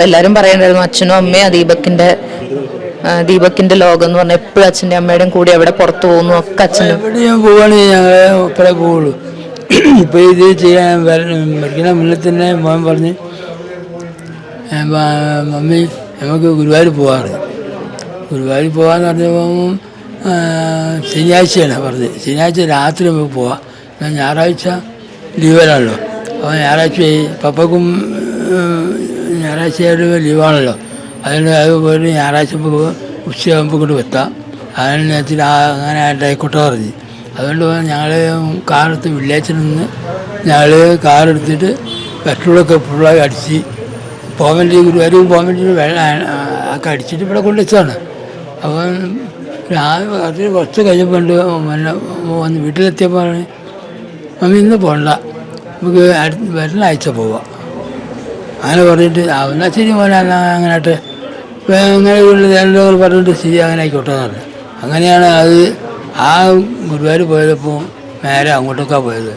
എല്ലാരും പറയണ്ടായിരുന്നു അച്ഛനും അമ്മയും ദീപക്കിന്റെ ലോകം എന്ന് പറഞ്ഞാൽ എപ്പോഴും അച്ഛൻ്റെ അമ്മയുടെയും കൂടി എവിടെ പുറത്തു പോകുന്നു ഒക്കെ അച്ഛൻ്റെ എവിടെ ഞാൻ പോവുകയാണെങ്കിൽ ഞങ്ങളെ ഒപ്പഴേ പോവുള്ളൂ. ഇപ്പോൾ ഇത് ചെയ്യാൻ മരിക്കണ മുന്നിൽ തന്നെ മോൻ പറഞ്ഞ് മമ്മി നമുക്ക് ഗുരുവായൂർ പോകാറ്. ഗുരുവായൂർ പോകാമെന്ന് പറഞ്ഞപ്പോൾ ശനിയാഴ്ചയാണ് പറഞ്ഞത്. ശനിയാഴ്ച രാത്രി നമുക്ക് പോവാം, ഞായറാഴ്ച ലീവലാണല്ലോ. അപ്പോൾ ഞായറാഴ്ച പപ്പക്കും ഞായറാഴ്ചയായിട്ട് ലീവാണല്ലോ. അതുകൊണ്ട് അത് പോയിട്ട് ഞായറാഴ്ച ഉച്ചയാകുമ്പോൾ കൊണ്ട് വെത്താം. അതിന് വെച്ചിട്ട് അങ്ങനെ ആയിക്കോട്ടെ പറഞ്ഞ്. അതുകൊണ്ട് ഞങ്ങൾ കാറെടുത്ത് വില്ലേജിൽ നിന്ന് ഞങ്ങൾ കാറെടുത്തിട്ട് പെട്രോളൊക്കെ ഫുള്ളായി അടിച്ച് പോകാൻ വേണ്ടി ഗുരുവായൂർ പോകാൻ വേണ്ടി വെള്ളം ഒക്കെ അടിച്ചിട്ട് ഇവിടെ കൊണ്ടുവച്ചതാണ്. അപ്പം അത് കുറച്ച് കഴിഞ്ഞപ്പോൾ വന്ന് വീട്ടിലെത്തിയപ്പോൾ മമ്മി ഇന്ന് പോകണ്ട, നമുക്ക് വരുന്ന ആഴ്ച പോവാം അങ്ങനെ പറഞ്ഞിട്ട് എന്നാൽ ശരി മോനെ അങ്ങനെയായിട്ട് അങ്ങനെ പറഞ്ഞിട്ട് ശരി അങ്ങനെ ആയിക്കോട്ടെ എന്ന് പറഞ്ഞു. അങ്ങനെയാണ് അത് ആ ഗുരുവായൂർ പോയതപ്പോൾ നേരെ അങ്ങോട്ടൊക്കെയാണ് പോയത്.